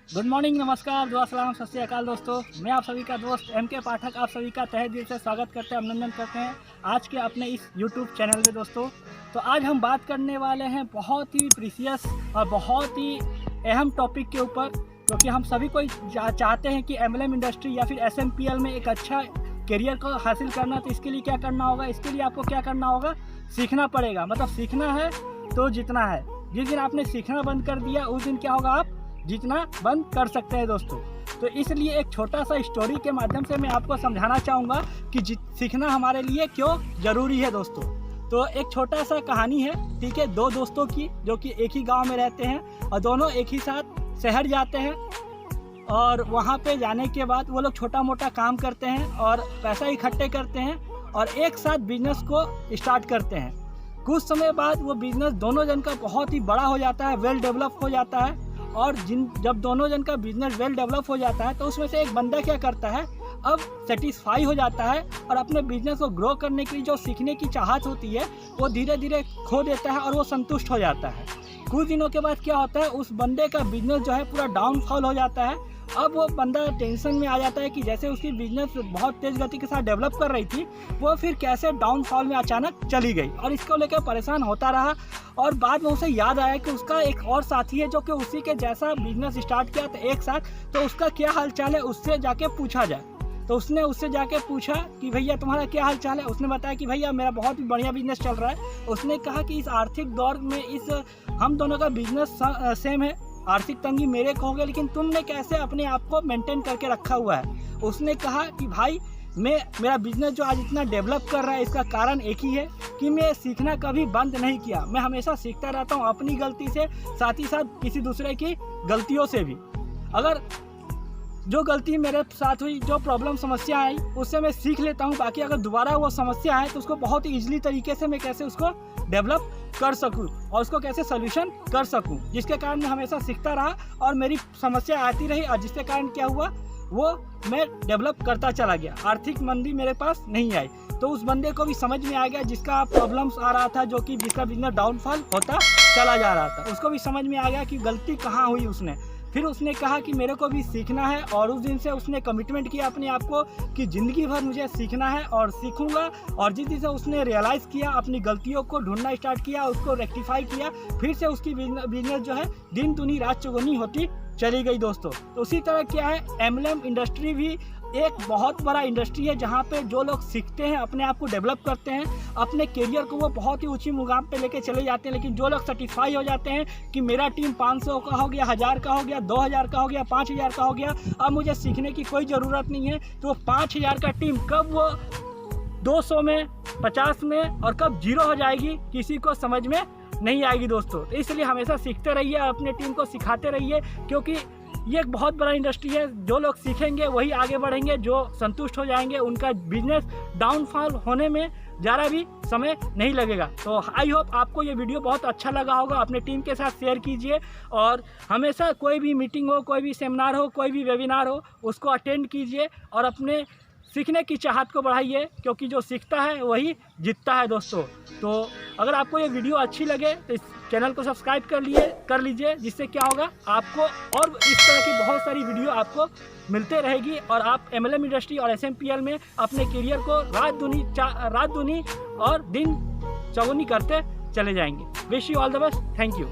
Good morning, नमस्कार, दुआ सलाम, सत श्री अकाल दोस्तों। मैं आप सभी का दोस्त MK पाठक आप सभी का तहे दिल से स्वागत करते हैं, अभिनंदन करते हैं आज के अपने इस YouTube चैनल में दोस्तों। तो आज हम बात करने वाले हैं बहुत ही प्रीसियस और बहुत ही अहम टॉपिक के ऊपर, क्योंकि हम सभी कोई चाहते हैं कि MLM इंडस्ट्री या फिर SMPL में एक अच्छा करियर को हासिल करना। तो इसके लिए क्या करना होगा, इसके लिए आपको क्या करना होगा, सीखना पड़ेगा। मतलब सीखना है तो जीतना है। जिस दिन आपने सीखना बंद कर दिया उस दिन क्या होगा, आप जीतना बंद कर सकते हैं दोस्तों। तो इसलिए एक छोटा सा स्टोरी के माध्यम से मैं आपको समझाना चाहूँगा कि सीखना हमारे लिए क्यों ज़रूरी है दोस्तों। तो एक छोटा सा कहानी है, ठीक है, दो दोस्तों की जो कि एक ही गांव में रहते हैं और दोनों एक ही साथ शहर जाते हैं। और वहाँ पे जाने के बाद वो लोग छोटा मोटा काम करते हैं और पैसा इकट्ठे करते हैं और एक साथ बिजनेस को स्टार्ट करते हैं। कुछ समय बाद वो बिजनेस दोनों जन का बहुत ही बड़ा हो जाता है, वेल डेवलप हो जाता है। और जब दोनों जन का बिजनेस वेल डेवलप हो जाता है तो उसमें से एक बंदा क्या करता है, अब सेटिस्फाई हो जाता है और अपने बिजनेस को ग्रो करने के लिए जो सीखने की चाहत होती है वो धीरे धीरे खो देता है और वो संतुष्ट हो जाता है। कुछ दिनों के बाद क्या होता है, उस बंदे का बिजनेस जो है पूरा डाउनफॉल हो जाता है। अब वो बंदा टेंशन में आ जाता है कि जैसे उसकी बिजनेस बहुत तेज़ गति के साथ डेवलप कर रही थी वो फिर कैसे डाउनफॉल में अचानक चली गई, और इसको लेकर परेशान होता रहा। और बाद में उसे याद आया कि उसका एक और साथी है जो कि उसी के जैसा बिजनेस स्टार्ट किया था एक साथ, तो उसका क्या हालचाल है उससे जाके पूछा जाए। तो उसने उससे जाके पूछा कि भैया तुम्हारा क्या हाल चाल है। उसने बताया कि भैया मेरा बहुत ही बढ़िया बिजनेस चल रहा है। उसने कहा कि इस आर्थिक दौर में हम दोनों का बिजनेस सेम है, आर्थिक तंगी मेरे को हो गई, लेकिन तुमने कैसे अपने आप को मेंटेन करके रखा हुआ है। उसने कहा कि भाई मेरा बिजनेस जो आज इतना डेवलप कर रहा है इसका कारण एक ही है कि मैं सीखना कभी बंद नहीं किया। मैं हमेशा सीखता रहता हूँ अपनी गलती से, साथ ही साथ किसी दूसरे की गलतियों से भी। अगर जो गलती मेरे साथ हुई, जो प्रॉब्लम समस्या आई, उससे मैं सीख लेता हूँ। बाकी अगर दोबारा वो समस्या आए तो उसको बहुत ही ईजिली तरीके से मैं कैसे उसको डेवलप कर सकूँ और उसको कैसे सोल्यूशन कर सकूँ, जिसके कारण मैं हमेशा सीखता रहा और मेरी समस्या आती रही। और जिसके कारण क्या हुआ, वो मैं डेवलप करता चला गया, आर्थिक मंदी मेरे पास नहीं आई। तो उस बंदे को भी समझ में आ गया जिसका प्रॉब्लम्स आ रहा था, जो कि जिसका बिजनेस डाउनफॉल होता चला जा रहा था, उसको भी समझ में आ गया कि गलती कहाँ हुई उसने। फिर उसने कहा कि मेरे को भी सीखना है, और उस दिन से उसने कमिटमेंट किया अपने आप को कि ज़िंदगी भर मुझे सीखना है और सीखूंगा। और जिस दिन से उसने रियलाइज़ किया, अपनी गलतियों को ढूंढना स्टार्ट किया, उसको रेक्टिफाई किया, फिर से उसकी बिजनेस जो है दिन दुनी रात चौगुनी होती चली गई दोस्तों। तो उसी तरह क्या है, MLM इंडस्ट्री भी एक बहुत बड़ा इंडस्ट्री है जहाँ पे जो लोग सीखते हैं, अपने आप को डेवलप करते हैं, अपने करियर को वो बहुत ही ऊंची मुकाम पे लेके चले जाते हैं। लेकिन जो लोग सेटिस्फाई हो जाते हैं कि मेरा टीम 500 का हो गया, 1000 का हो गया, 2000 का हो गया, 5000 का हो गया, अब मुझे सीखने की कोई ज़रूरत नहीं है, तो 5000 का टीम कब वो 200 में, 50 में और कब 0 हो जाएगी किसी को समझ में नहीं आएगी दोस्तों। तो इसलिए हमेशा सीखते रहिए, अपने टीम को सिखाते रहिए, क्योंकि ये एक बहुत बड़ा इंडस्ट्री है। जो लोग सीखेंगे वही आगे बढ़ेंगे, जो संतुष्ट हो जाएंगे उनका बिजनेस डाउनफॉल होने में ज़रा भी समय नहीं लगेगा। तो आई होप आपको ये वीडियो बहुत अच्छा लगा होगा। अपने टीम के साथ शेयर कीजिए और हमेशा कोई भी मीटिंग हो, कोई भी सेमिनार हो, कोई भी वेबिनार हो, उसको अटेंड कीजिए और अपने सीखने की चाहत को बढ़ाइए, क्योंकि जो सीखता है वही जीतता है दोस्तों। तो अगर आपको ये वीडियो अच्छी लगे तो इस चैनल को सब्सक्राइब कर लीजिए, जिससे क्या होगा, आपको और इस तरह की बहुत सारी वीडियो आपको मिलते रहेगी और आप MLM इंडस्ट्री और SMPL में अपने करियर को रात दूनी और दिन चौगुनी करते चले जाएंगे। Wish you all the best, thank you.